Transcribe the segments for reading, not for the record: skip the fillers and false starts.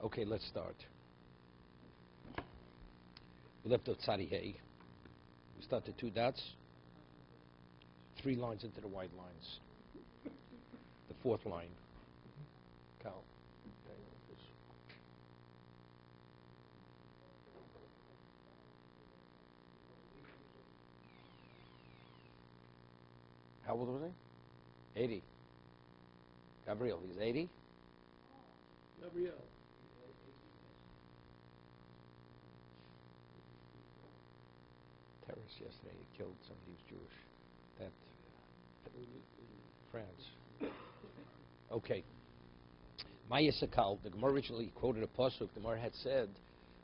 Okay, let's start. We left out Tzadi Hey. We start the 2 dots. 3 lines into the white lines. The 4th line. Cal. How old was he? 80. Gabriel, he's 80? Gabriel. Terrorist yesterday, he killed somebody who's Jewish. That France. Okay. Maya Sakal, the Gemara originally quoted a pasuk. The Gemara had said,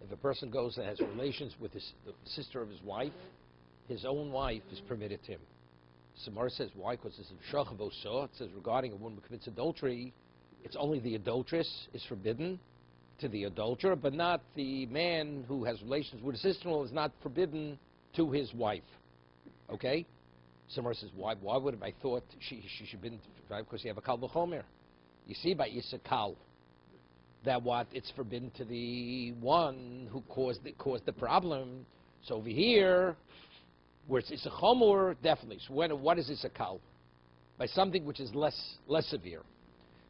if a person goes and has relations with the sister of his wife, his own wife is permitted to him. Samar says, why? Because it's a shachavoso. It says regarding a woman who commits adultery, it's only the adulteress is forbidden to the adulterer, but not the man who has relations with his sister-in-law is not forbidden to his wife. Okay? Samar says, why would have I thought she should be, right? Because you have a kal v'chomer. You see by Yisakal that what it's forbidden to the one who caused the problem. So over here, where it's a chomor, definitely. So what is Yisakal? By something which is less severe.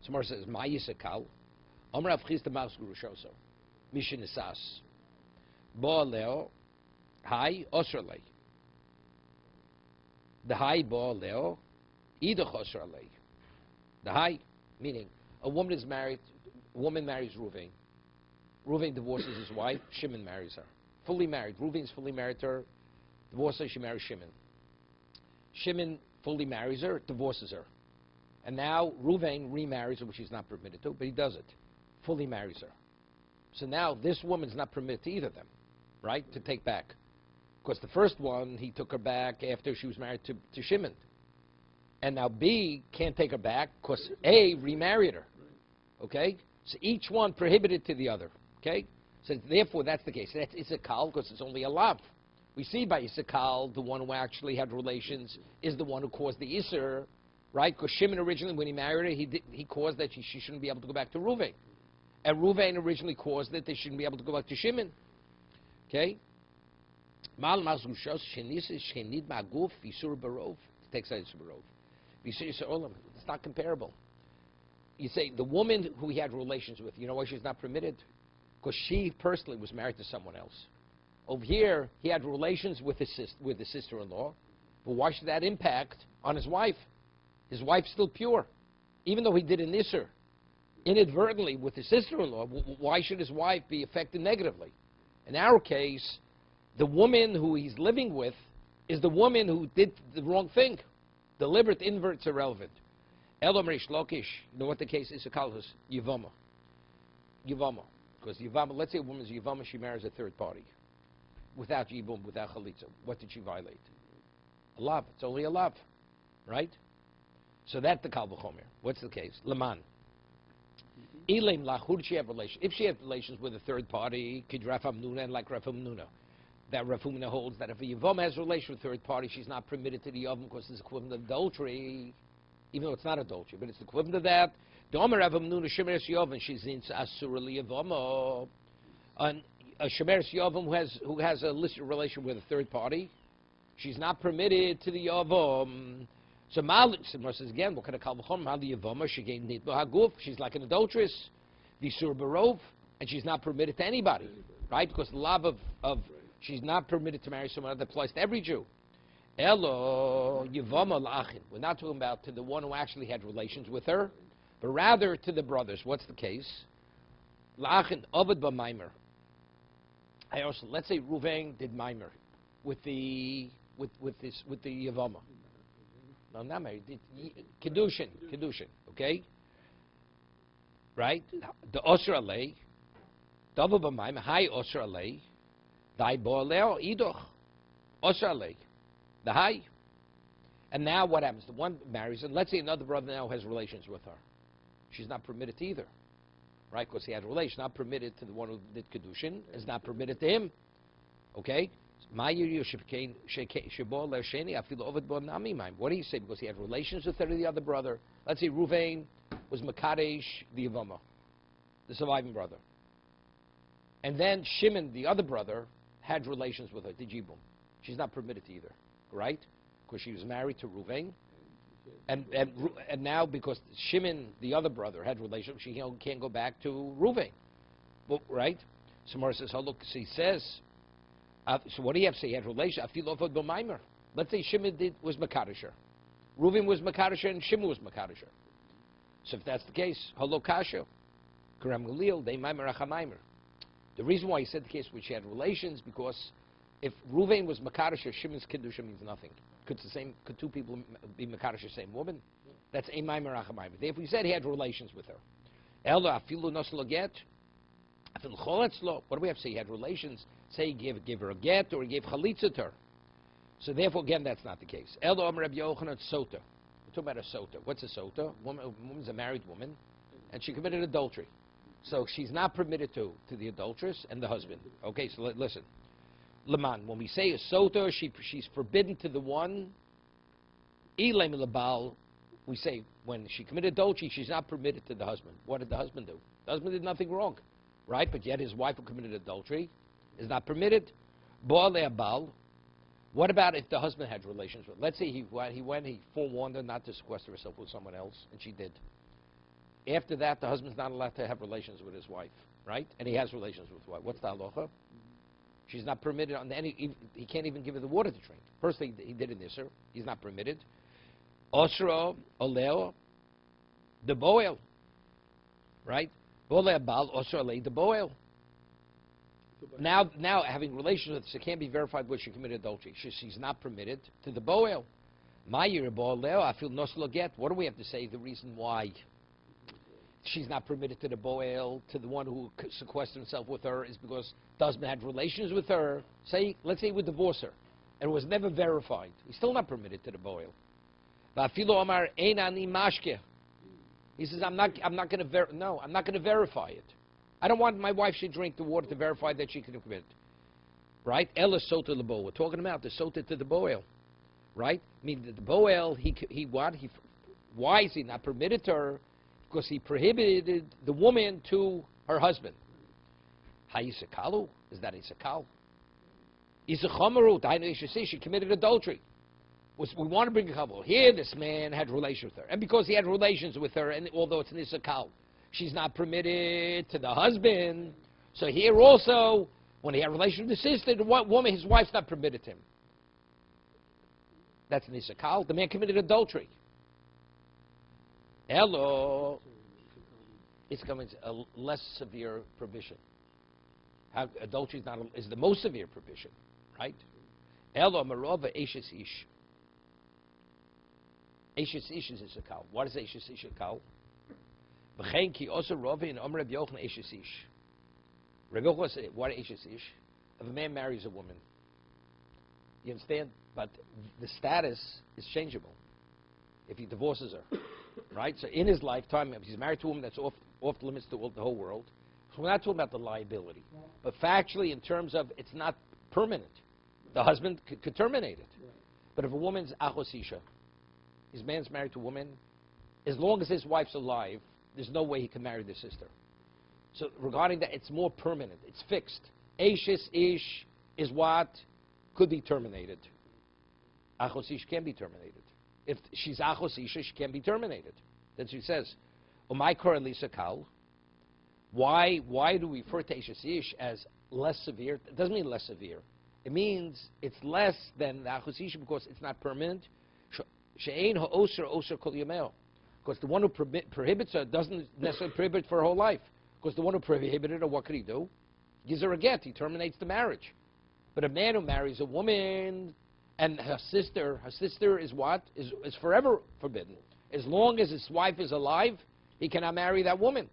So Mar says, Ma Yisakal, Omer Avchis the Maus Gurushoso, Mishin Isas, Bo Leo, Hai Osrale. The Hai Bo Leo, Idach Osrale. The Hai, meaning a woman is married, a woman marries Ruvain. Ruvain divorces his wife, Shimon marries her. Fully married. Ruvain's fully married to her, divorces her, she marries Shimon. Shimon fully marries her, divorces her. And now Ruvain remarries her, which he's not permitted to, but he does it. Fully marries her. So now this woman's not permitted to either of them, right, to take back. Because the first one, he took her back after she was married to Shimon. And now B can't take her back because A remarried her. Okay? So each one prohibited to the other. Okay? So therefore that's the case. That's Issachal because it's only a lav. We see by Issachal, the one who actually had relations is the one who caused the Isser, right? Because Shimon originally, when he married her, he caused that she shouldn't be able to go back to Ruvain. And Ruvain originally caused that they shouldn't be able to go back to Shimon. Okay? It's not comparable. You say the woman who he had relations with, you know why she's not permitted? Because she personally was married to someone else. Over here, he had relations with his sister-in-law, but why should that impact on his wife? His wife's still pure. Even though he did an Isser inadvertently with his sister-in-law, why should his wife be affected negatively? In our case, the woman who he's living with is the woman who did the wrong thing. Deliberate invert's irrelevant. Elom Rish Lokish, you know what the case is? It's Yivama. Yivama. Because Yivama, let's say a woman's Yivama, she marries a third party. Without Yibum, without Chalitza. What did she violate? A lav. It's only a lav. Right? So that's the Kal V'chomer. What's the case? Laman. Ilaim Lach, who did she have relations? If she had relations with a third party, Kid Rafam Nuna, and like Rafam Nuna. That Rafumina holds that if a Yavam has a relation with a third party, she's not permitted to the Yavam because it's equivalent of adultery, even though it's not adultery, but it's equivalent of that. The Omer Ravam Nuna Shemeres Yavam, she's in Asurali Yavama. A Shemeres Yavam who has a illicit relation with a third party, she's not permitted to the Yavam. So Malik says again, what kind of Kal V'chomer? Mali Yavama, she gained Nitba Haguf, she's like an adulteress, the Sur Barov, and she's not permitted to anybody, right? Because the love of she's not permitted to marry someone that applies to every Jew. Elo Yivama La'achin. We're not talking about to the one who actually had relations with her, but rather to the brothers. What's the case? La'achin Ovid B'Maimer. I also, let's say Ruvain did Maimer with the Yivama. No, not married. Kedushin, okay? Right? The Osra Alei, Dava B'Maimer, Hai Osra Alei, Dai Bo'aleo Idoch, Osra Alei. The high. And now what happens? The one marries, and let's say another brother now has relations with her. She's not permitted to either. Right? Because he had a relation. Not permitted to the one who did Kedushin. Is not permitted to him. Okay? What do you say? Because he had relations with her, the other brother. Let's say Ruvain was Makadesh the Yavama, the surviving brother. And then Shimon, the other brother, had relations with her, the Jibum. She's not permitted to either, right? Because she was married to Ruvain. And now because Shimon, the other brother, had relations, she can't go back to Ruvain. Well, right? So Mara says, oh, look, so he says, so what do you have to say? He had relations. I feel offered B'maimer. Let's say Shimon was Makadisher. Reuven was Makadisher and Shimon was Makadisher. So if that's the case, Halo Kasha, Karam Galil, they Maimer Achamaimer. The reason why he said the case which she had relations, because if Reuven was Makadisher, Shimon's Kiddusha means nothing. Could two people be Makadisher, same woman? That's a Maimer Achamaimer. Therefore, he said he had relations with her. Ella Afilu Noslo Get. What do we have to say? He had relations. Say he gave her a get or he gave chalitza to her. So therefore, again, that's not the case. Elo Amar Rabbi Yochanan Sota. We're talking about a sota. What's a sota? A woman's a married woman, and she committed adultery. So she's not permitted to the adulteress and the husband. Okay, so listen. Laman, when we say a sota, she's forbidden to the one. Ilay milabal, we say when she committed adultery, she's not permitted to the husband. What did the husband do? The husband did nothing wrong. Right, but yet his wife who committed adultery is not permitted. Ba'al. What about if the husband had relations with? Let's say he forewarned her not to sequester herself with someone else, and she did. After that, the husband's not allowed to have relations with his wife, right? And he has relations with his wife. What's the halacha? She's not permitted on any. He can't even give her the water to drink. First, he did in Isser. He's not permitted. Osra oleo, the boil, right? Now, having relations with her, she can't be verified whether she committed adultery. She's not permitted to the boel. I feel noslo get. What do we have to say? The reason why she's not permitted to the boel, to the one who sequestered himself with her, is because the husband had relations with her. Let's say he would divorce her, and it was never verified. He's still not permitted to the boel. He says, I'm not going to verify it. I don't want my wife should drink the water to verify that she can commit. Right? Ella sota lebo. We're talking about the sota to the boel. Right? I mean, the boel, why is he not permitted to her? Because he prohibited the woman to her husband. Hayisakalu? Is that Isakal? Isachomarut. She committed adultery. We want to bring a couple. Here, this man had relations with her. And because he had relations with her, and although it's an Isakal, she's not permitted to the husband. So here also, when he had relations with the sister, his wife's not permitted to him. That's an Isakal. The man committed adultery. Hello. It's coming a less severe provision. Adultery is the most severe provision, right? Hello, Marova Eshes Ish. Eshes Ish is a cow. What is Eshes Ish a cow? V'chein ki also Rova in Omer Rabbi Yochanan Eshes Ish. Rabbi Yochanan said, what is Eshes Ish? If a man marries a woman, you understand? But the status is changeable if he divorces her, right? So in his lifetime, if he's married to a woman that's off the limits to the whole world, so we're not talking about the liability. But factually, in terms of it's not permanent, the husband could terminate it. But if a woman's achosisha, his man's married to a woman, as long as his wife's alive, there's no way he can marry the sister. So regarding that, it's more permanent. It's fixed. Ashes ish is what could be terminated. Achosish can be terminated. If she's achosisha, she can be terminated. That's what he says. Umaykor Elisa Kal. Why do we refer to Ashes ish as less severe? It doesn't mean less severe. It means it's less than the achosisha because it's not permanent. She'ein ha'oser oser kol yameo. Because the one who prohibits her doesn't necessarily prohibit for her whole life. Because the one who prohibited her, what could he do? He gives her a get. He terminates the marriage. But a man who marries a woman and her sister is what? Is forever forbidden. As long as his wife is alive, he cannot marry that woman.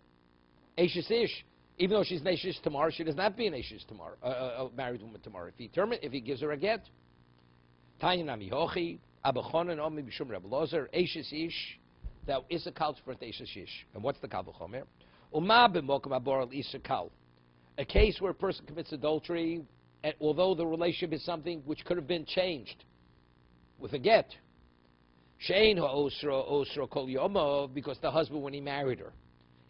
Ashes ish. Even though she's an Ashes tomorrow, she does not be an Ashes tomorrow, a married woman tomorrow. If he gives her a get. Tanya nami hochi, abachonan omi b'shum Reb Lozer, Ashes ish. That is a kal for Ashes ish. And what's the kal v'chomer? Uma b'mokum aboral isakal. A case where a person commits adultery, and although the relationship is something which could have been changed with a get. Shein ha'osra osra kol yomov, because the husband, when he married her,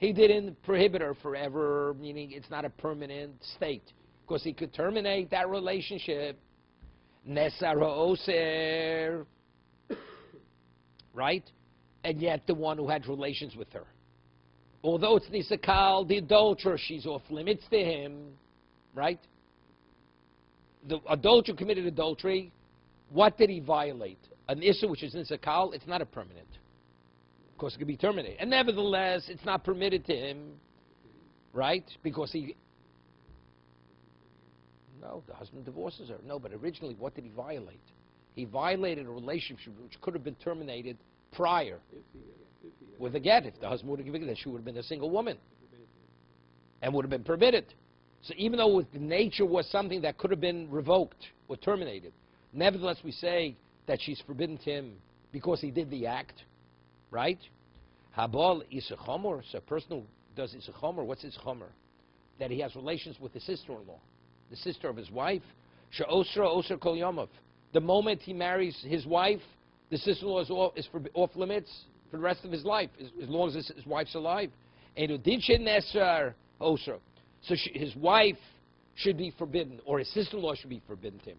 he didn't prohibit her forever, meaning it's not a permanent state. Because he could terminate that relationship. Nesara Oser. Right? And yet the one who had relations with her. Although it's Nisakal, the adulterer, she's off limits to him. Right? The adulterer committed adultery. What did he violate? An issue which is Nisakal, it's not a permanent. Of course, it could be terminated. And nevertheless, it's not permitted to him. Right? Because he... No, the husband divorces her. No, but originally, what did he violate? He violated a relationship which could have been terminated prior with a get. If the husband would have given it, she would have been a single woman and would have been permitted. So even though the nature was something that could have been revoked or terminated, nevertheless, we say that she's forbidden to him because he did the act, right? Habal isachomer, so a person who does isachomer, what's isachomer? That he has relations with his sister-in-law, the sister of his wife. She'osra osra kol yomov. The moment he marries his wife, the sister-in-law is off limits for the rest of his life, as long as his wife's alive. And osra. So his wife should be forbidden, or his sister-in-law should be forbidden to him.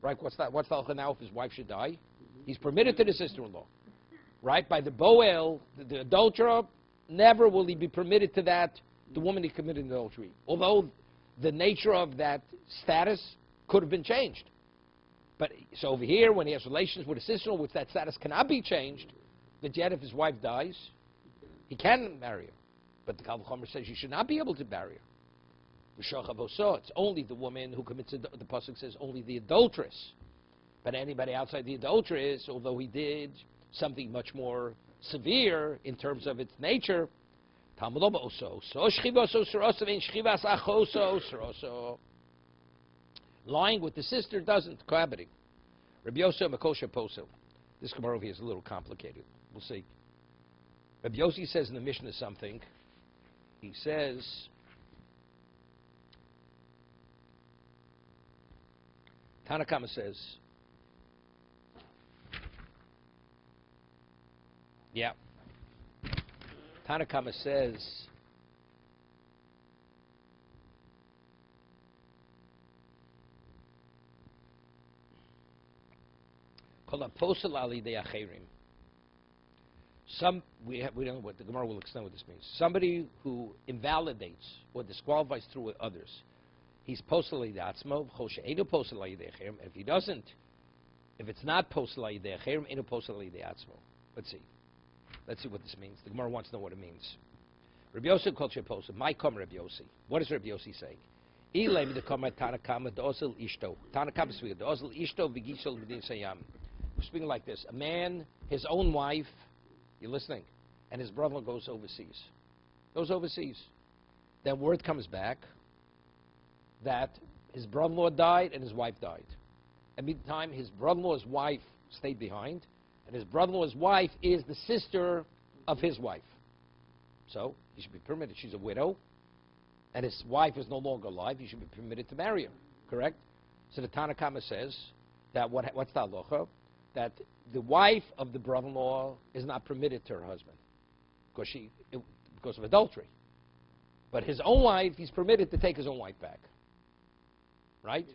Right? What's that? What's the halacha now if his wife should die? He's permitted to the sister-in-law. Right? By the boel, the adulterer, never will he be permitted to that, the woman he committed adultery. Although the nature of that status could have been changed. But so over here, when he has relations with a sister-in-law, which that status cannot be changed, that yet if his wife dies, he can marry her. But the Kal V'chomer says you should not be able to marry her. It's only the woman who commits the pasuk says only the adulteress. But anybody outside the adulteress, although he did something much more severe in terms of its nature, lying with the sister doesn't, cohabiting. Rabbi Yosef Makosha Posel. This Gemara over here is a little complicated. We'll see. Rabbi Yossi says in the Mishnah something. He says, Tanakama says, yeah. Tanakama says, we don't know what the Gemara will explain what this means. Somebody who invalidates or disqualifies through others, he's posel atzmo. If he doesn't, if it's not posel atzmo, let's see. Let's see what this means. The Gemara wants to know what it means. Rabbi Yossi called posel. My come Rabbi Yossi. What is Rabbi Yossi saying? We're speaking like this. A man, his own wife, you're listening, and his brother goes overseas. Goes overseas. Then word comes back that his brother-in-law died and his wife died. And meantime, his brother-in-law's wife stayed behind, and his brother-in-law's wife is the sister of his wife. So, he should be permitted. She's a widow, and his wife is no longer alive. He should be permitted to marry her. Correct? So the Tanakama says that what's the halacha? That the wife of the brother-in-law is not permitted to her husband because of adultery. But his own wife, he's permitted to take his own wife back. Right?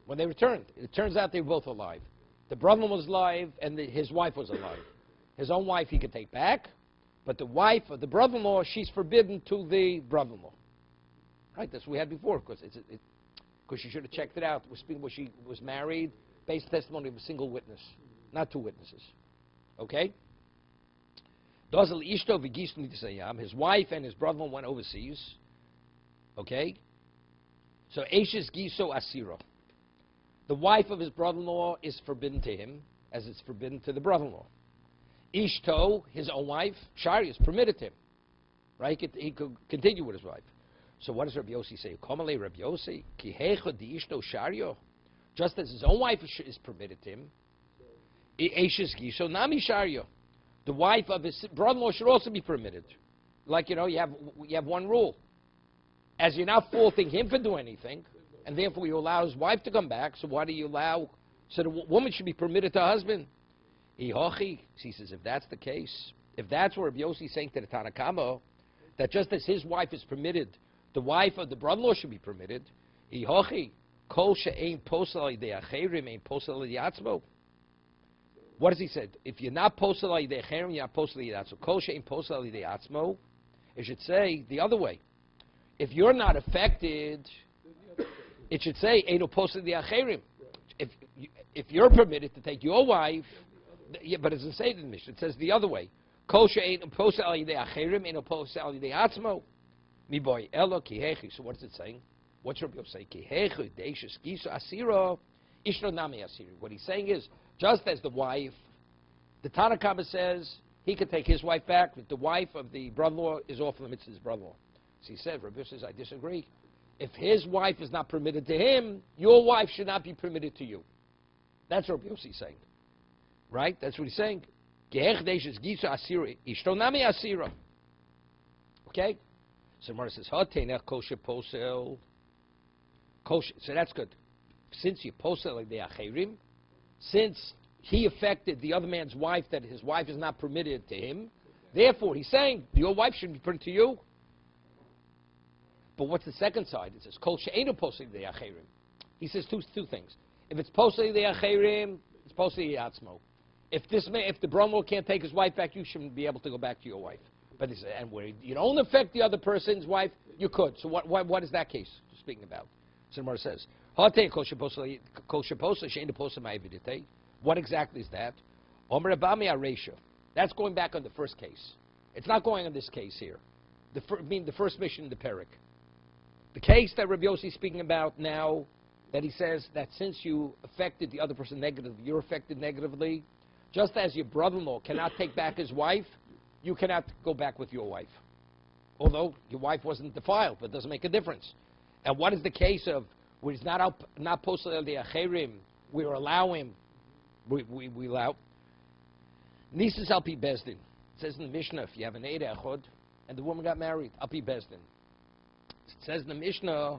When they returned. It turns out they were both alive. The brother-in-law was alive and his wife was alive. His own wife he could take back, but the wife of the brother-in-law, she's forbidden to the brother-in-law. Right? That's what we had before, because you should have checked it out. She was married based testimony of a single witness, not two witnesses. Okay? His wife and his brother-in-law went overseas. Okay? So, Eishes Giso Asiro. The wife of his brother-in-law is forbidden to him, as it's forbidden to the brother-in-law. Ishto, his own wife, Shari, is permitted to him. Right? He could continue with his wife. So what does Rabbi Yossi say? Komale Rabbi Yossi, Kihecha di Ishto Shario. Just as his own wife is permitted to him. Eishes Giso Nami Shario. The wife of his brother-in-law should also be permitted. Like, you have one rule. As you're not faulting him for doing anything, and therefore you allow his wife to come back, so why do you allow... So the woman should be permitted to her husband. He says, if that's the case, if that's what Rabbi Yossi is saying to the Tanakama, that just as his wife is permitted, the wife of the brother-in-law should be permitted. Ihochi, kol she'ein posel alidei acherim, ein posel alidei atzmo. What does he say? If you're not posel alidei acherim, you're not posel alidei atzmo. Kol she'ein posel alidei atzmo. It should say the other way. If you're not affected, it should say eino posel alidei acherim. If you're permitted to take your wife, yeah, but it doesn't say it in the Mishnah. It says the other way. Kol she'ein posel alidei acherim, eino posel alidei atzmo. Mi boy elo kihechi. So what is it saying? What's Rabbi Yosef say? Kihechi deishes gisu asiro ishno nami asiri. What he's saying is, just as the wife, the Tanna Kama says he could take his wife back, but the wife of the brother-in-law is off limits to his brother-in-law. So he said, Rabbi Yosef says, I disagree. If his wife is not permitted to him, your wife should not be permitted to you. That's what Rabbi Yosef is saying. Right? That's what he's saying. Kihechi deishes gisu asiro ishno nami asira. Okay? So Mara says, "Hatenech kosher posel." Kosher. So that's good. Since you posel like the acherim, since he affected the other man's wife, that his wife is not permitted to him, therefore he's saying your wife shouldn't be permitted to you. But what's the second side? It says kol she'enu posel the acherim. He says two things. If it's posel the acherim, it's posel the atzmo. If the brother-in-law can't take his wife back, you shouldn't be able to go bak to your wife. But and where you don't affect the other person's wife, you could. So what is that case speaking about? So the Gemara says, what exactly is that? That's going back on the first case. It's not going on this case here. The first mission in the Perek. The case that Rabbi Yossi is speaking about now, that he says that since you affected the other person negatively, you're affected negatively, just as your brother-in-law cannot take back his wife, you cannot go back with your wife. Although your wife wasn't defiled, but it doesn't make a difference. And what is the case of where he's not posel el acherim? We allow him. We allow. Nisus al pi bezdin. It says in the Mishnah, if you have an eid echod and the woman got married, al pi bezdin. It says in the Mishnah,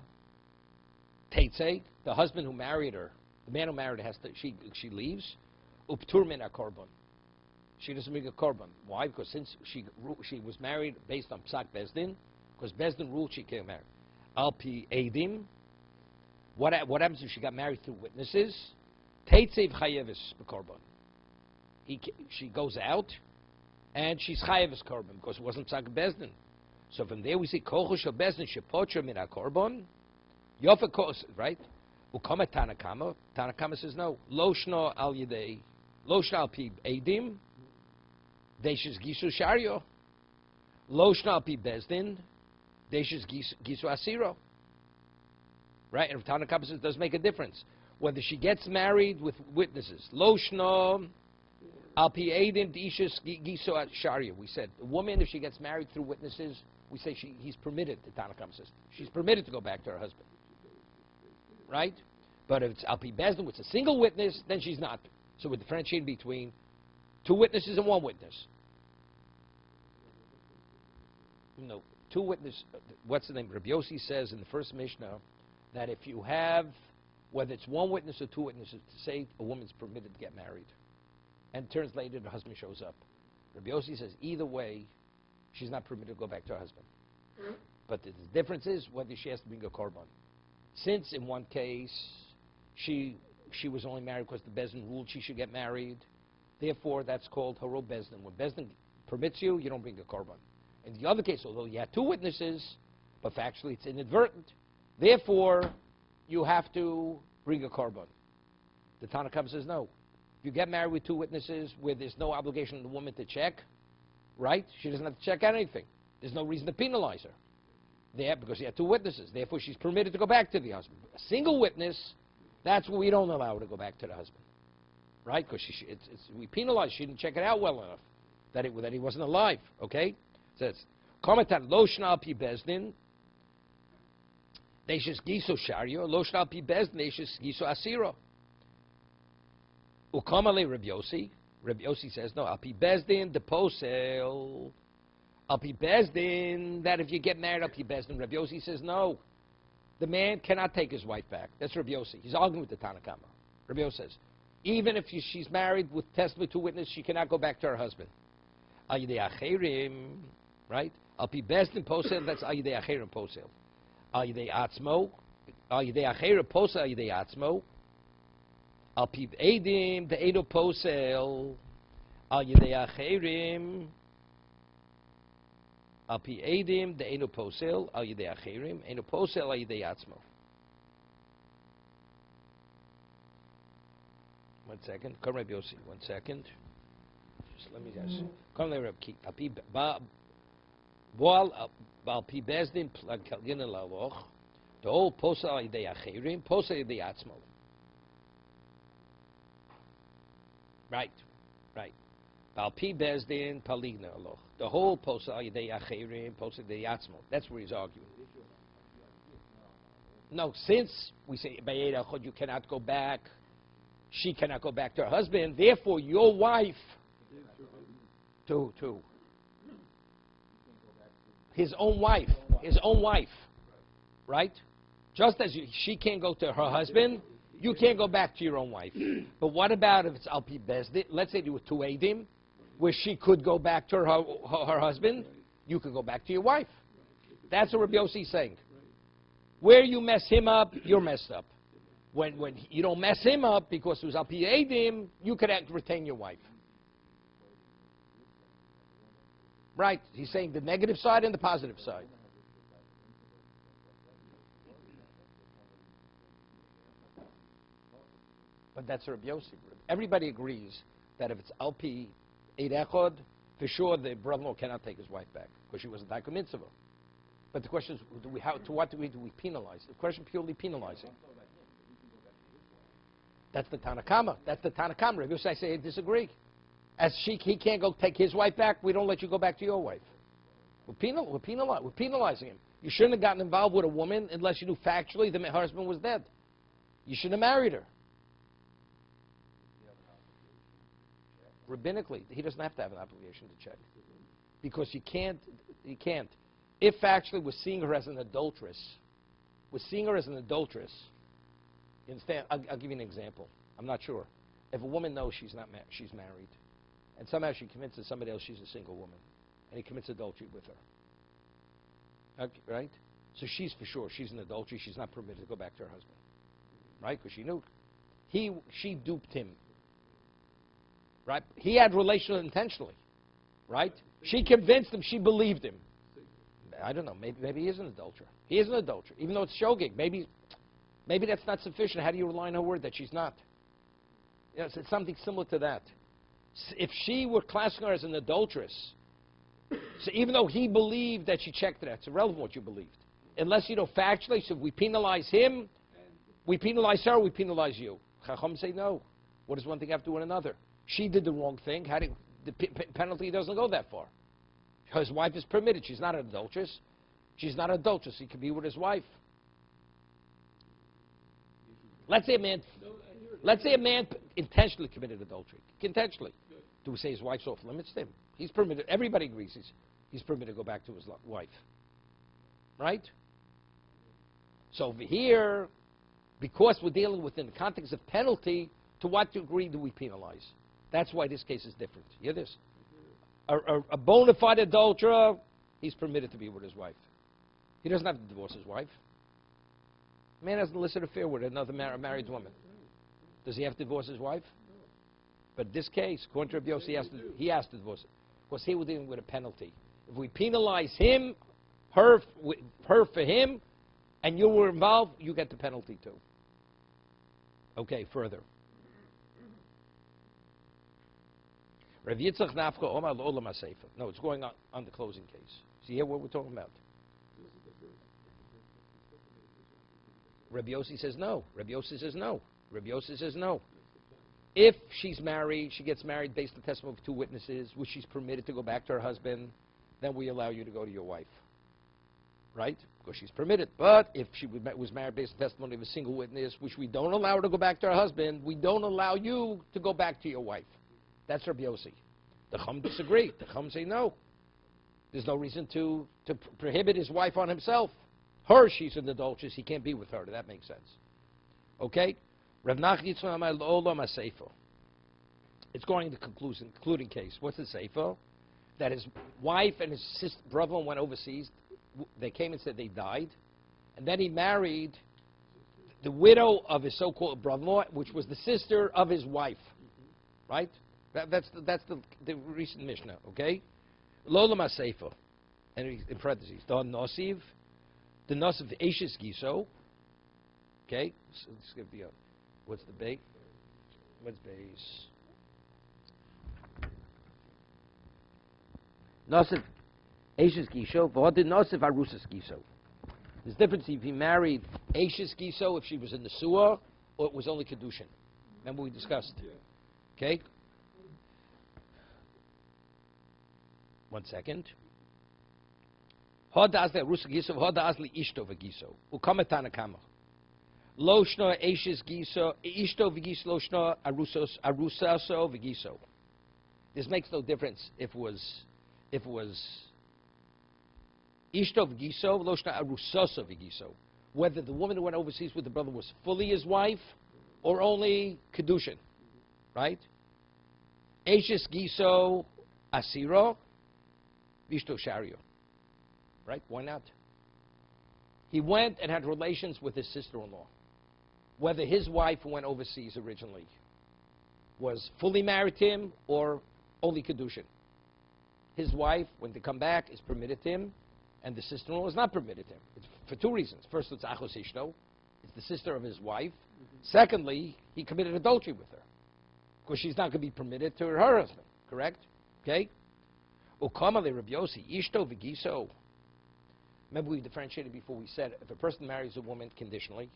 teitzei, the husband who married her, the man who married her has to. She leaves. Uptur min akorban. She doesn't bring a korban. Why? Because since she was married based on psak bezdin, because bezdin ruled she can't marry. Al pi edim. What happens if she got married through witnesses? Teitzev chayevis b'korban. She goes out, and she's chayevis korban because it wasn't psak bezdin. So from there we see kochush shel bezdin shepotra min hakorban. Yofa kos, right? Ukama Tanna Kama. Tanna Kama says no. Lo shno al yedei. Lo shno al pi edim. Deishis gisu shario. Lo shno al pi bezdin. Deishis gisu asiro. Right? And Tanna Kama says it does make a difference whether she gets married with witnesses. Lo shno al pi edim deishis gisu shario. We said a woman, if she gets married through witnesses, we say he's permitted. The Tanna Kama says she's permitted to go back to her husband. Right? But if it's al pi bezdin, it's a single witness, then she's not. So we're differentiating between two witnesses and one witness. No, two witnesses. What's the name? Rabbi Yossi says in the first Mishnah that if you have, whether it's one witness or two witnesses, to say a woman's permitted to get married, and it turns later the husband shows up. Rabbi Yossi says either way, she's not permitted to go back to her husband. But the difference is whether she has to bring a korban. Since in one case she was only married because the Bezdin ruled she should get married, therefore that's called haro Bezdin. When Bezdin permits you, you don't bring a korban. In the other case, although you had two witnesses, but factually it's inadvertent, therefore you have to bring a korban. The Tanna Kama says no. If you get married with two witnesses where there's no obligation on the woman to check, right? She doesn't have to check anything. There's no reason to penalize her. There, because she had two witnesses. Therefore, she's permitted to go back to the husband. A single witness, that's what we don't allow her to go back to the husband. Right? Because we penalize. She didn't check it out well enough that he wasn't alive. Okay? It says, Komentar, lo shnal pi bezdin, deishis giso shario, lo shnal pi bezdin, deishis giso asiro. Ukamale Rabbi Yossi. Rabbi Yossi says, no, al pi bezdin, the posel. Al pi bezdin, that if you get married al pi bezdin, Rabbi Yossi says no. The man cannot take his wife back. That's Rabbi Yossi. He's arguing with the Tanna Kama. Rabbi Yossi says, even if she's married with testimony to witness, she cannot go back to her husband. Al yidei acherim, right? Al pi bezdin posel, that's al yidei acherim posel. Al yidei atzmo, al yidei acherim posel, al yidei atzmo. Al pi edim, the edo posel, al yidei acherim. Al pi edim, the edo posel, al yidei acherim, edo posel, al yidei atzmo. 1 second. Come Rabbi Yossi. 1 second. Just let me guess. Come Rabbi Ki. Al pi ba. Boal al pi bezdin kalgin laloch. The whole posel al yidei acherim, posel al yidei atzmo. Right. Right. Al pi bezdin paligna aloch. The whole posel al yidei acherim, posel al yidei atzmo. That's where he's arguing. No, since we say Bayeda Chod, you cannot go back. She cannot go back to her husband. Therefore, your wife, to his own wife, right? Just as she can't go to her husband, you can't go back to your own wife. But what about if it's al pi bezdin? Let's say there were 2 edim, where she could go back to her husband. You could go back to your wife. That's what Rabbi Yossi is saying. Where you mess him up, you're messed up. When you don't mess him up because it was al pi edim, you could retain your wife. Right? He's saying the negative side and the positive side. But that's Rabbi Yossi. Everybody agrees that if it's al pi eid echad, for sure the brother-in-law cannot take his wife back because she wasn't daika mitzvah. But the question is, to what degree do we penalize? The question purely penalizing. That's the Tanakama. That's the Tanakama. Rabbi Yossi, I say, I disagree. As he can't go take his wife back, we don't let you go back to your wife. We're penalizing him. You shouldn't have gotten involved with a woman unless you knew factually that her husband was dead. You shouldn't have married her. Rabbinically, he doesn't have to have an obligation to check. Because he can't. If actually we're seeing her as an adulteress, you understand? I'll give you an example. I'm not sure. If a woman knows she's married, and somehow she convinces somebody else she's a single woman, and he commits adultery with her, okay, right? So she's for sure, she's an adultery, she's not permitted to go back to her husband, right? Because she knew. She duped him, right? He had relations intentionally, right? She convinced him, she believed him. I don't know, maybe he is an adulterer. He is an adulterer, even though it's shogeg. Maybe that's not sufficient. How do you rely on her word that she's not? You know, it's something similar to that. If she were classifying her as an adulteress, so even though he believed that she checked it out, it's irrelevant what you believed. Unless you know factually, so if we penalize him, we penalize her, we penalize you. Chacham say no. What does one thing have to do with another? She did the wrong thing. The penalty doesn't go that far. His wife is permitted. She's not an adulteress. She's not an adulteress. He could be with his wife. Let's say a man intentionally committed adultery. Intentionally. Do we say his wife's off limits to him? He's permitted. Everybody agrees he's permitted to go back to his wife. Right? So over here, because we're dealing within the context of penalty, to what degree do we penalize? That's why this case is different. You hear this? A bona fide adulterer, he's permitted to be with his wife. He doesn't have to divorce his wife. A man has an illicit affair with another married woman. Does he have to divorce his wife? But this case, according to Rabbi Yossi, he has to divorce it. Because he was dealing with a penalty. If we penalize him, her for him, and you were involved, you get the penalty too. Okay, further. Rav Yitzchak Nafka Omar L'Olam HaSeifa. No, it's going on the closing case. See here what we're talking about? Rabbi Yossi says no. Rabbi Yossi says no. Rabbi Yossi says no. If she's married, she gets married based on the testimony of 2 witnesses, which she's permitted to go back to her husband, then we allow you to go to your wife. Right? Because she's permitted. But if she was married based on the testimony of a single witness, which we don't allow her to go back to her husband, we don't allow you to go back to your wife. That's Rabbi Yossi. The Chum disagree. The Chum say no. There's no reason to prohibit his wife on himself. Her, she's an adulteress. He can't be with her. That makes sense. Okay? Rav Nach Yitzchak Olam HaSeifa. It's going to concluding case. What's the Seifa? that his wife and his brother went overseas. They came and said they died. And then he married the widow of his so-called brother-in-law, which was the sister of his wife. Right? That's the recent Mishnah, okay? Lola Masefa. And in parentheses, Don Nosiv, the Nosiv Eishis Giso. Okay? So let's give the, what's the base? What's base? Nosiv Eishis Giso, V'hod Nosiv Arusas Giso. There's a difference if he married Eishis Giso, if she was in the Suah, or it was only Kedushin. Remember we discussed? Okay? 1 second. Hod Asli Arusas Giso, Hod Asli Ishto V'Giso. Ukamatana Kama. Lo Shno Eishis Giso, Ishto V'Giso, Lo Shno Arusaso V'Giso. This makes no difference if it was Ishto v'giso, lo shna arusoso v'giso. Whether the woman who went overseas with the brother was fully his wife or only kedushin, right? Eishis giso asiro, v'ishto shario, right? Why not? He went and had relations with his sister-in-law. Whether his wife who went overseas originally was fully married to him or only kedushin. His wife, when they come back, is permitted to him, and the sister-in-law is not permitted to him. It's for two reasons. First, it's achos ishto. It's the sister of his wife. Secondly, he committed adultery with her, because she's not going to be permitted to her husband. Correct? Okay? Ukamale Rabbi Yossi, ishto v'giso. Remember we differentiated before. We said if a person marries a woman conditionally,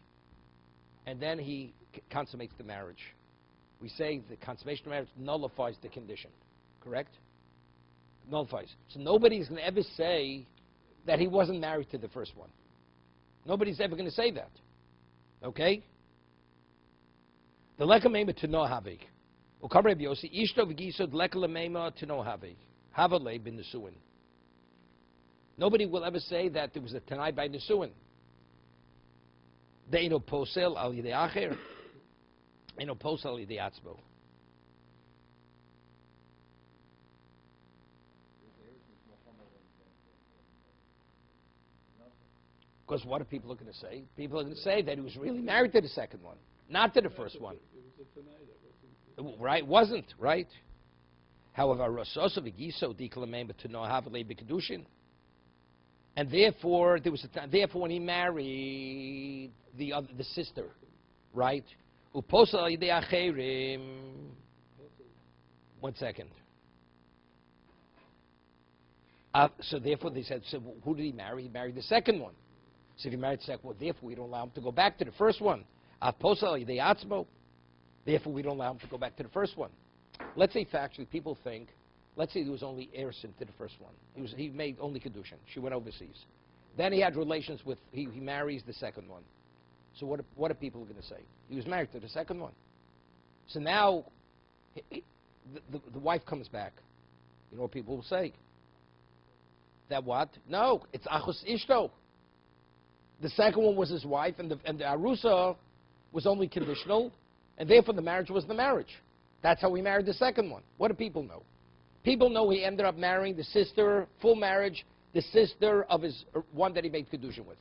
and then he consummates the marriage, we say the consummation of marriage nullifies the condition. Correct? Nullifies. So nobody's going to ever say that he wasn't married to the first one. Nobody's ever going to say that. Okay? The lekamema to no havik. Ukam Rabbi Yossi, ishto v'giso lekamema to no havik. Havale bin nesuin. Nobody will ever say that there was a tanai by nesuin. Deino posel al yidei acher. Deino posel al yidei atzbo. Because what are people going to say? People are going to say that he was really married to the second one, not to the first one. Right? Wasn't, right? However, Rososo v'giso diklamem to no havale b'kedushin. And therefore, there was therefore when he married the sister, right? Uposa al yidei acherim. 1 second. So therefore they said, so who did he marry? He married the second one. So if he married the second one, therefore we don't allow him to go back to the first one. Therefore we don't allow him to go back to the first one. Let's say factually people think, let's say there was only Ersin to the first one. He made only Kedushin. She went overseas. Then he had relations with, he marries the second one. So what are people going to say? He was married to the second one. So now the wife comes back. You know what people will say? That what? No, it's achos ishto. The second one was his wife, and the arusa was only conditional, and therefore the marriage was the marriage. That's how he married the second one. What do people know? People know he ended up marrying the sister, full marriage, the sister of his one that he made kedushin with.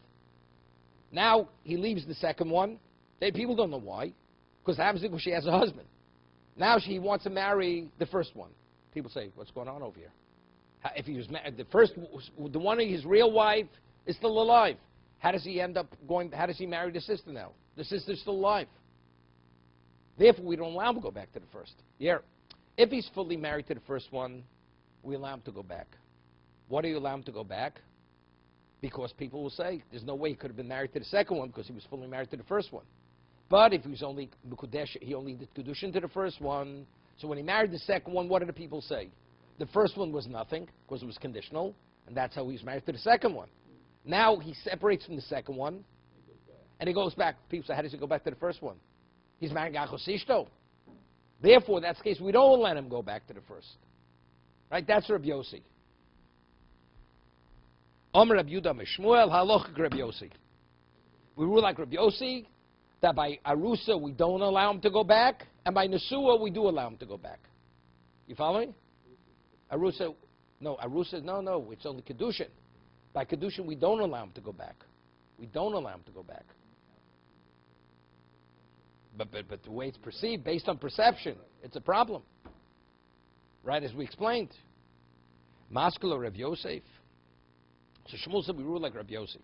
Now he leaves the second one. People don't know why, because obviously she has a husband. Now she wants to marry the first one. People say, "What's going on over here?" If he was married, the one his real wife is still alive. How does he end up going? How does he marry the sister now? The sister's still alive. Therefore, we don't allow him to go back to the first. Yeah. If he's fully married to the first one, we allow him to go back. Why do you allow him to go back? Because people will say there's no way he could have been married to the second one because he was fully married to the first one. But if he was only Mekudesh, he only did Kedushin to the first one. So when he married the second one, what did the people say? The first one was nothing because it was conditional, and that's how he was married to the second one. Now he separates from the second one, and he goes back. People say, how does he go back to the first one? He's marrying achos ishto. Therefore, that's the case. We don't let him go back to the first. Right? That's Rabbi Yossi. Omer Rabbi Yudah Mishmuel halachic Rabbi Yossi. We rule like Rabbi Yossi that by arusa we don't allow him to go back, and by nesua we do allow him to go back. You following? Arusa, No, Arus says, no, it's only Kedushin. By Kedushin, we don't allow him to go back. We don't allow him to go back. But the way it's perceived, based on perception, it's a problem. Right, as we explained. Maskul or Rav Yosef. So Shmuel said we rule like Rav Yosef.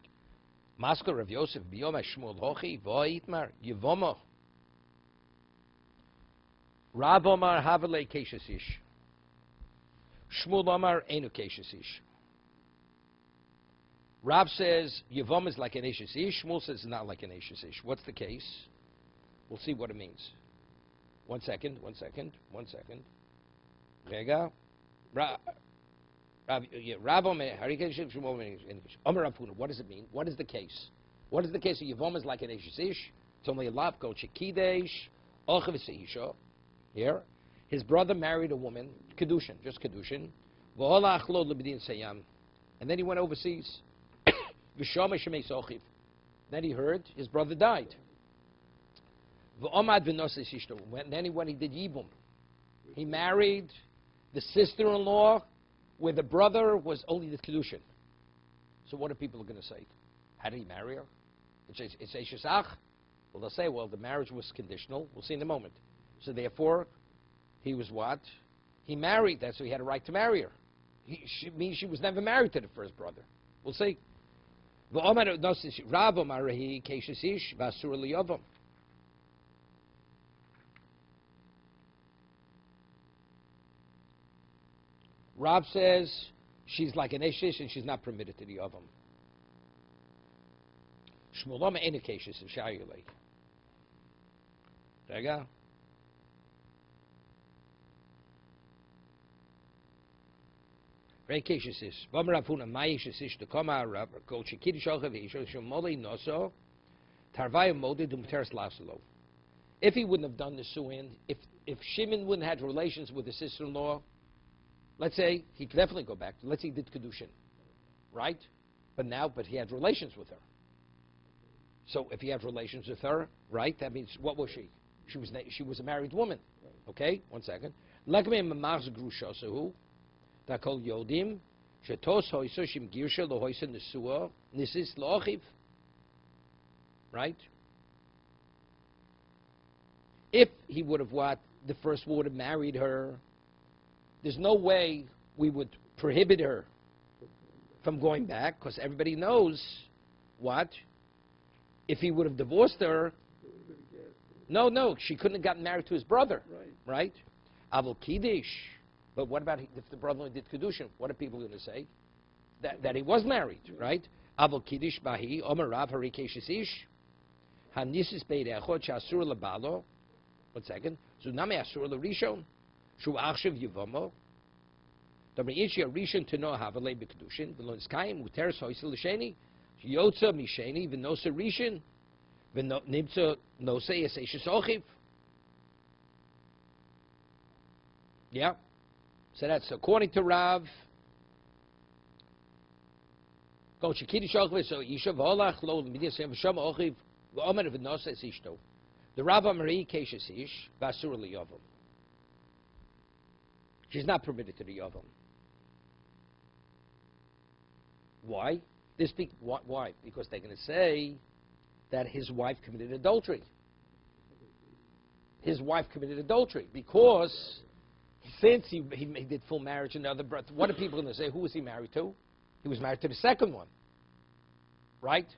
Maskul Rav Yosef, biyom Shmuel hochi, v'oitmar, yevomo. Rav Omar Havale Keshes Ish. Shmuel Omar Enu Keshes Ish. Rav says Yevom is like an Eshes Ish. Shmuel says it's not like an Eshes Ish. What's the case? We'll see what it means. One second. Rega. Rav Omar Harikesh Shmuel Omar Rav Huna. What does it mean? What is the case? What is the case of Yevom is like an Eshes Ish? It's only a lav go Chikidesh Ochav Seisha. Here, his brother married a woman, Kedushin, just Kedushin. And then he went overseas. Then he heard his brother died. Then he did Yibum. He married the sister-in-law where the brother was only the Kedushin. So what are people going to say? How did he marry her? It's Eishesach. Well, they'll say, well, the marriage was conditional. We'll see in a moment. So therefore, he was what? He married. That's why he had a right to marry her. Means she was never married to the first brother. We'll see. Rav says she's like an eshish and she's not permitted to the Yavam. Shmuel ain't a keshish of Shayulei. There you go. Very keshish is. Vam Ravuna Mayeshish is to come out Rav go Chikidish Ochav Isho Shomoli Noso Tarvaya Modi Dumteres Lasalo. If he wouldn't have done the suin, if Shimon wouldn't have had relations with his sister-in-law, let's say he could definitely go back. Let's say he did Kedushin, right? But he had relations with her. So if he had relations with her, right, that means what was she? She was a married woman. Okay, 1 second. Right? If he would have the first would have married her, there's no way we would prohibit her from going back, because everybody knows if he would have divorced her, no, she couldn't have gotten married to his brother, right? Avol Kiddush. But what about if the brother did Kedushin? What are people going to say? That he was married, right? Avol Kiddush Bahi, Omer Rav Harikesh Ish, Hanisis Beirechot, Shasur Labalo. 1 second. Zuname Asur Larishon, Shu Achshav Yivomo. Damaichi Rishon to know Havalei Bekedushin, Velons Kaim, Muteres Hoysel Sheni, Yotza Misheni, Venosa Rishon, Nimtza Nose Eseshes Ochiv. Yeah. So that's according to Rav. Go Shikidi Shochve, so Yishav Holach, Lo, Midiasem, Shom Ochiv, Omer Venosa Esishto. The Rav Amari Keshes Ish, Basur Liyovam. She's not permitted to the Yavam. Why? Why? Because they're going to say that his wife committed adultery. His wife committed adultery because since he did full marriage and other brothers, what are people going to say? Who was he married to? He was married to the second one. Right?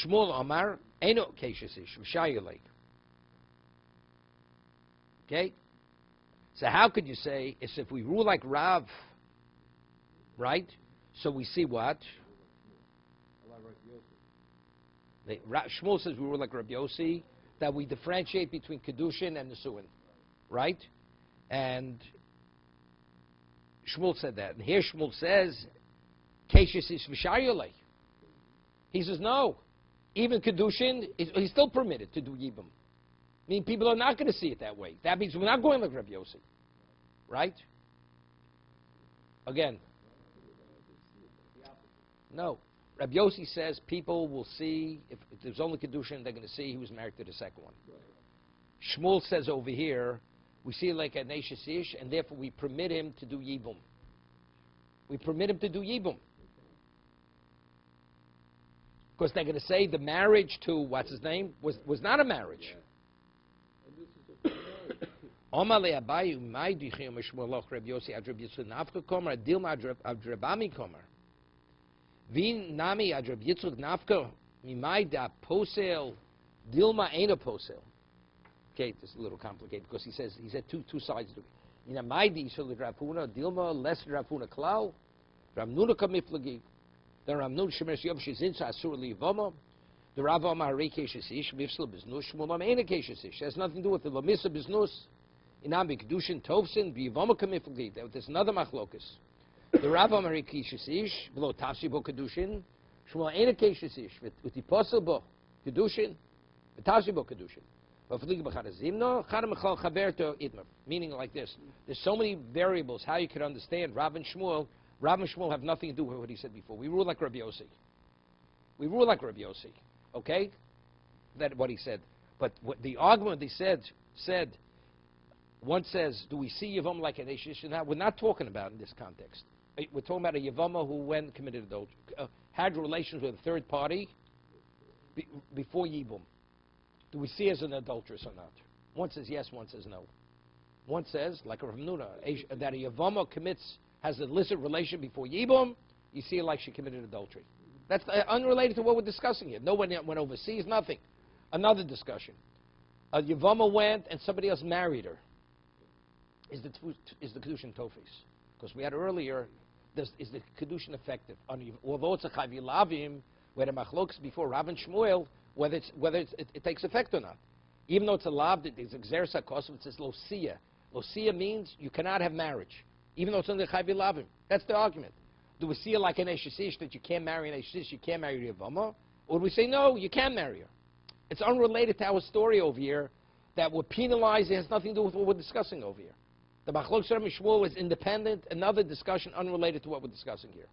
Shmuel Amar, Eno Keshes Ish, Shayulei. Okay? So how could you say, if we rule like Rav, right? So we see what? Shmuel says we rule like Rabbi Yossi, that we differentiate between Kedushin and Nesuin, right? And Shmuel said that. And here Shmuel says, Keshes is V'shayolei. He says, no. Even Kedushin, he's still permitted to do Yibam. I mean, people are not going to see it that way. That means we're not going like Rabbi Yossi. Right? Again. No. Rabbi Yossi says people will see, if there's only Kedushin, they're going to see he was married to the second one. Shmuel says over here We see it like a Neshes Ish, and therefore we permit him to do Yibum. We permit him to do Yibum. Because they're going to say the marriage to, what's his name, was not a marriage. Omale Abayu, my Dichim, Mishmoloch, Reb Yossi, Adreb Yitzchak, Nafka Komer, Dilma Adrebami Komer. Vin Nami Adreb Yitzchak, Nafka, Mimai da Posel, Dilma ain't a Posel. Okay, this is a little complicated because he said two sides to it. You know, my Yisrael Rapuna, Dilma, less Rapuna Klau, Ramnuna Kamiflagi, the Ramnun Shemesh Yom Shizinsa Asur Livoma, the Rava Mahareke Shesish, Mifsel Biznus, Shmulam Aina Keshesish. Has nothing to do with the Lamisa Biznus, Inam Bikdushin, Tovsin, Bivoma Kamiflagi. There's another Machlokas. The Rava Mahareke Shesish, below Tafsi Bo Kedushin, Shmulam Aina Keshesish, with the possible Kedushin, with Tafsi Bo Kedushin. Meaning like this. There's so many variables how you can understand Rav and Shmuel. Rav and Shmuel have nothing to do with what he said before. We rule like Rabbi Yossi. We rule like Rabbi Yossi. Okay? That's what he said. But what the argument they said, one says, do we see Yavam like an Eshish? We're not talking about in this context. We're talking about a Yavama who went committed adultery, had relations with a third party before Yibum. Do we see as an adulteress or not? One says yes, one says no. One says, like Rav Nuna, that a Yavama has an illicit relation before Yibum, you see it like she committed adultery. That's unrelated to what we're discussing here. No one went overseas, nothing. Another discussion. A Yavama went and somebody else married her. Is the Kedushin Tofis? Because we had earlier, is the Kedushin effective? Although it's a Chavi Lavim, where the Machloks before Rav and Shmuel, whether it takes effect or not. Even though it's a lav, it's exersa kosim, it says losia. Losia means you cannot have marriage, even though it's under chayvi lavim. That's the argument. Do we see it like an eshesish that you can't marry an eshesish, you can't marry a Yavama? Or do we say, no, you can marry her? It's unrelated to our story over here that we're penalizing, it has nothing to do with what we're discussing over here. The Machlok Shem Shmuel is independent, another discussion unrelated to what we're discussing here.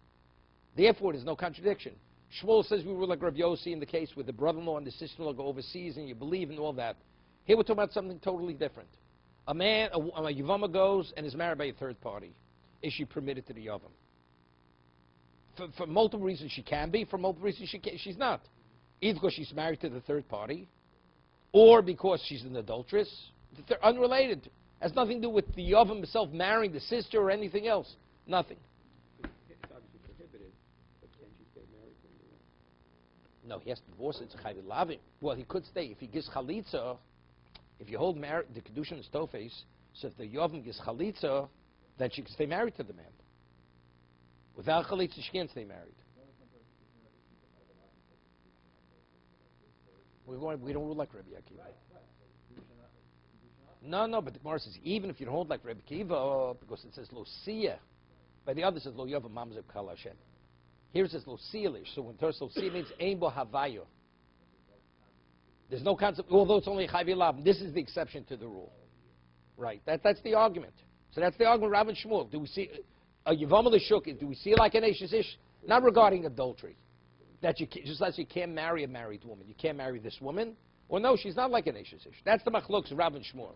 Therefore, there's no contradiction. Shmuel says we were like Rav Yossi in the case where the brother-in-law and the sister-in-law go overseas and you believe in all that. Here we're talking about something totally different. A Yavama goes and is married by a third party. Is she permitted to the Yavam? For multiple reasons she can be, for multiple reasons she's not. Either because she's married to the third party, or because she's an adulteress. They're unrelated. Has nothing to do with the Yavam himself marrying the sister or anything else. Nothing. No, he has to divorce. It's a chayv lavim. Well, he could stay if he gives chalitza. If you hold the kedushin is tofes, so if the yavim gives chalitza, then she can stay married to the man. Without chalitza, she can't stay married. We don't rule like Rabbi Akiva. No, but the Gemara says even if you don't hold like Rabbi Akiva, because it says lo siya, by the other says lo yavam mamzev kal Hashem. Here it says lo silish. So when Torah lo silish means ein bo havayo. There's no concept, although it's only a chayvi lav. This is the exception to the rule. Right. That's the argument. So that's the argument Rav and Shmuel. Do we see a Yavama l'shuk? Do we see like an Eshes Ish? Not regarding adultery. That just as you can't marry a married woman, you can't marry this woman. Or no, she's not like an Eshes Ish. That's the machlokes of Rav and Shmuel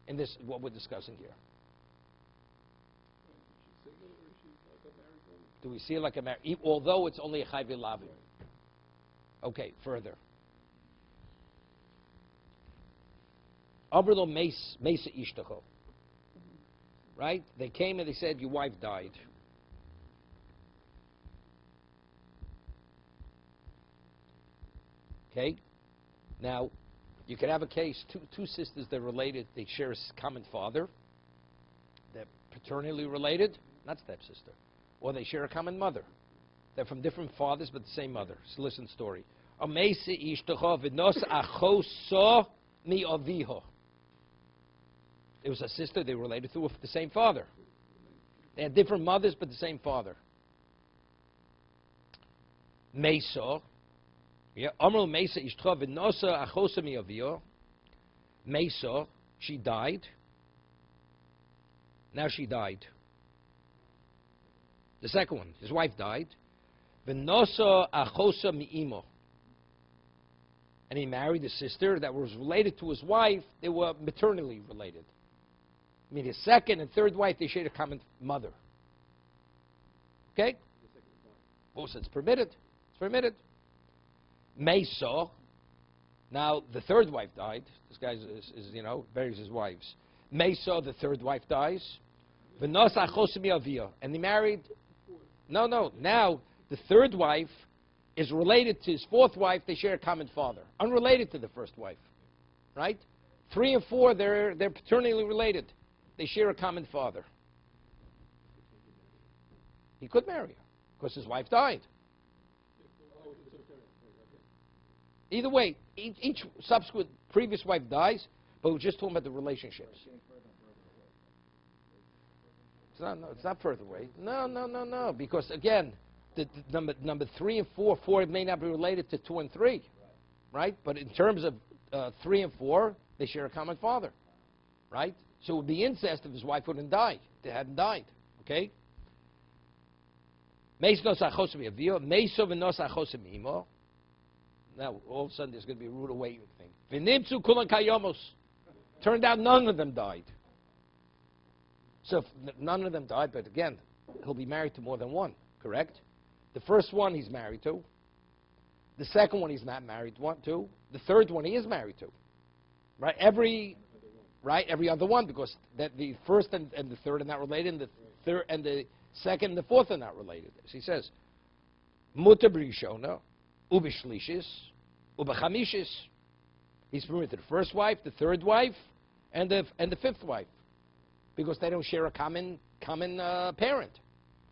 in this what we're discussing here. Do we see it like a married? Although it's only a chayvi lavim. Okay, further. Abrilo mesa ishtacho. Right? They came and they said, your wife died. Okay? Now, you could have a case, two sisters, they're related, they share a common father. They're paternally related, not stepsister. Or they share a common mother. They're from different fathers, but the same mother. So listen story. It was a sister, they were related to the same father. They had different mothers, but the same father. Mesa. Mesa, she died. Now she died. The second one, his wife died. V'nosa achosa mi'imo. And he married a sister that was related to his wife. They were maternally related. Meaning second and third wife, they share a common mother. Okay? Oh, so it's permitted. It's permitted. Mesa. Now, the third wife died. This guy buries his wives. Mesa, the third wife dies. And they married. No. Now, the third wife is related to his fourth wife. They share a common father. Unrelated to the first wife. Right? 3 and 4, they're paternally related. They share a common father. He could marry her because his wife died. Either way, each subsequent previous wife dies, but we're just talking about the relationships. It's not further away. No. Because again, the number 3 and 4 may not be related to 2 and 3, right? But in terms of 3 and 4, they share a common father, right? So it would be incest if his wife wouldn't die. They hadn't died, okay? Now, all of a sudden, there's going to be a rude awakening thing. Turned out none of them died. So if none of them died, but again, he'll be married to more than one, correct? The first one he's married to. The second one he's not married to. The third one he is married to. Right? Every other one, because that the first and the third are not related, and the third and the second and the fourth are not related. As he says, Mutter b'rishona, ubishlishis, ubachamishis. He's permitted the first wife, the third wife, and the fifth wife, because they don't share a common parent.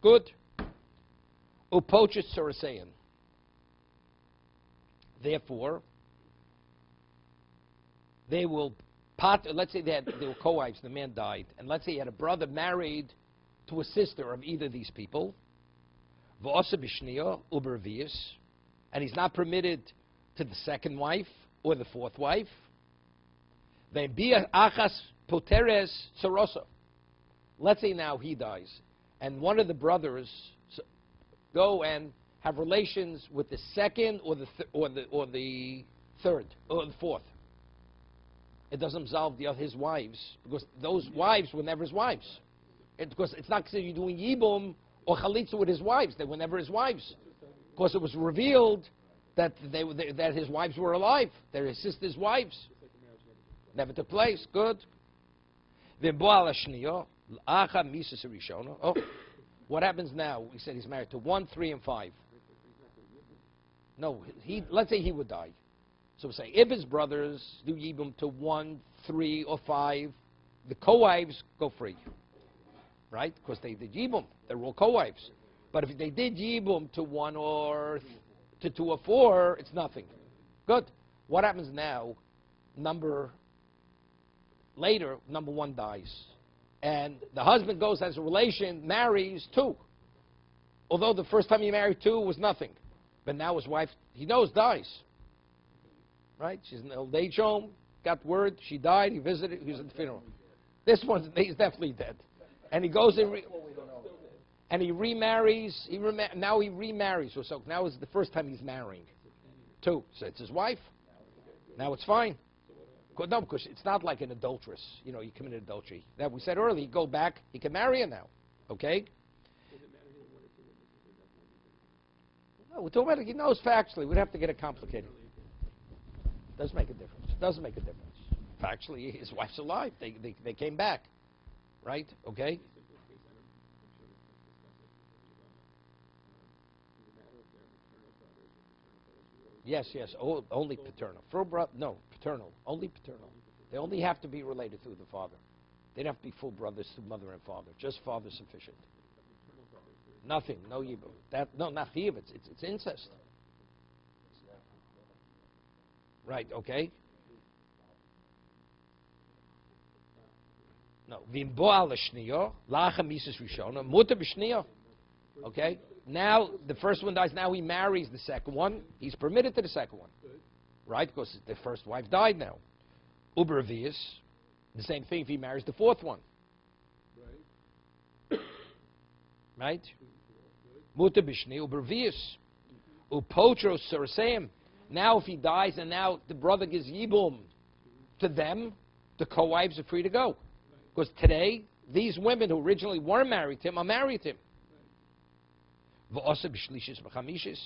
Good. Upochis sorasein. Therefore, they will let's say they were co-wives, the man died, and let's say he had a brother married to a sister of either of these people, and he's not permitted to the second wife or the fourth wife. Let's say now he dies, and one of the brothers go and have relations with the second or the third or the fourth. It doesn't absolve his wives, because those wives were never his wives. Because it's not because you're doing yibum or chalitza with his wives; they were never his wives. Because it was revealed that that his wives were alive; they're his sister's wives. Never took place. Good. Oh, what happens now? We said he's married to 1, 3, and 5. No, let's say he would die. So we say, if his brothers do yibum to 1, 3, or 5, the co-wives go free. Right? Because they did yibum. They're all co-wives. But if they did yibum to 1 or to 2 or 4, it's nothing. Good. What happens now? Number 1 dies. And the husband goes, has a relation, marries 2. Although the first time he married 2 was nothing. But now his wife, he knows, dies. Right? She's in an old age home, got word, she died, he visited, he was at the funeral. This one, he's definitely dead. And he goes and he remarries, now he remarries. So now is the first time he's marrying. 2. So it's his wife. Now it's fine. No, because it's not like an adulteress. You committed adultery. That we said earlier, you go back, he can marry her now. Okay? No, we're talking about he knows factually. We'd have to get it complicated. Does make a difference. Doesn't make a difference. Factually, his wife's alive. They came back. Right? Okay? Yes. Only paternal. No, paternal. Only paternal. They only have to be related through the father. They don't have to be full brothers to mother and father. Just father sufficient. Nothing. No yibum. No, not chiyuv. It's incest. Right, okay? No. Okay? Now, the first one dies. Now he marries the second one. He's permitted to the second one. Right? Because the first wife died now. Ubervius. The same thing if he marries the fourth one. Right? Muta bishni ubervius. Upotros saraseim. Now if he dies and now the brother gives yibum to them, the co-wives are free to go. Because today, these women who originally were married to him are married to him. V'osa b'shlishis v'chamishis.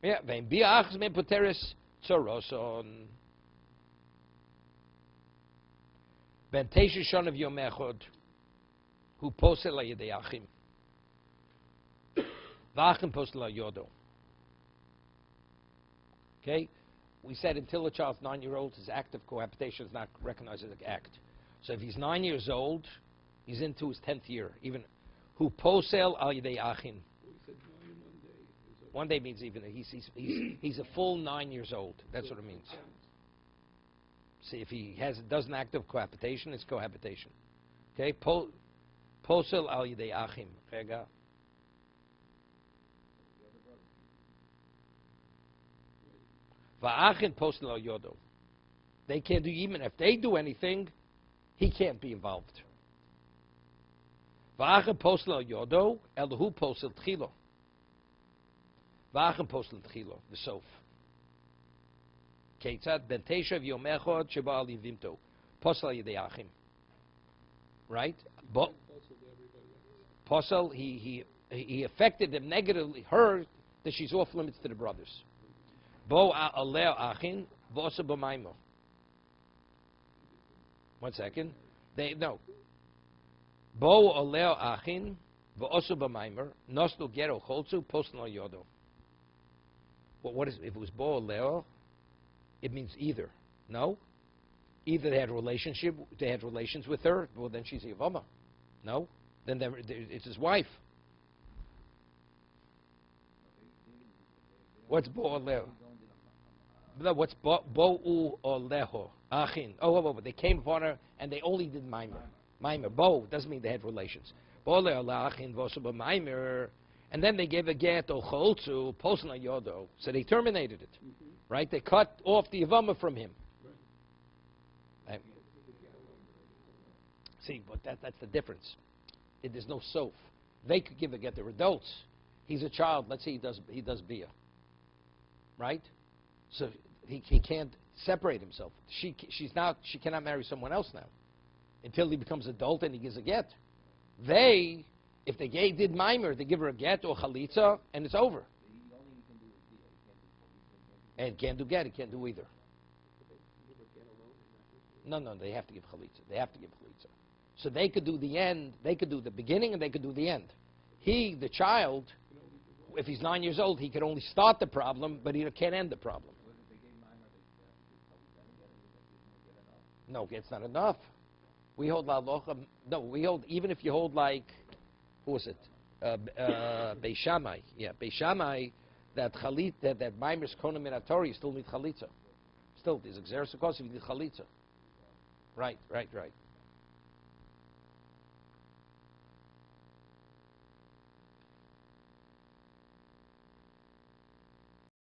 Yeah, v'im bi'achs men poteres tzoroson. Ben teshu shon of yom echad, hu posel ha'yedei achim. V'achim posel ha'yodo. Okay? We said until a child's 9-year-old, his act of cohabitation is not recognized as an act. So if he's 9 years old, he's into his 10th year. Even who posel al yedei achim. One day means even he's a full 9 years old. That's what it means. See, if he does an act of cohabitation, it's cohabitation. Okay, posel al yedei achim. Rega. Va'achin posel al yodo. They can't do, even if they do anything, he can't be involved. Va'achin posel al yodo, elhu posel tchilo. Va'achin posel tchilo, the sof. Ketzad ben teshav yom echad sheba al yivimto. Posel al yedei achim. Right? Posel, he affected them negatively, her, that she's off limits to the brothers. Bo aleo achin, vosa b'maimo. 1 second. No. Bo aleo achin, vosa b'maimer, noslo gero cholzu, posno yodo. What is if it was bo aleo? It means either. No. Either they had relations with her. Well, then she's a yavama. No. Then it's his wife. What's bo aleo? No, what's bo'u or leho? Achin. Oh, they came upon her and they only did maimer. Maimer. Bo doesn't mean they had relations. Bo leho la'achin vosuba maimer. And then they gave a get or cholzu, posna yodo. So they terminated it. Right? They cut off the yavama from him. Right. See, but that's the difference. There's no sof. They could give a get. They're adults. He's a child. Let's say he does bia. Right? So he can't separate himself. She cannot marry someone else now until he becomes adult and he gives a get. If the gay did mimer, they give her a get or chalitza and it's over. And can't do get, he can't do either. No, they have to give chalitza. They have to give chalitza. So they could do the end, they could do the beginning and they could do the end. He, the child, if he's 9 years old, he could only start the problem, but he can't end the problem. No, it's not enough. We hold la locha. No, we hold, even if you hold like, who was it? Beis Shammai. Yeah, Beis Shammai, that mimer's kona minatori, you still need chalitza. Still, there's exeris of course if you need chalitza. Right.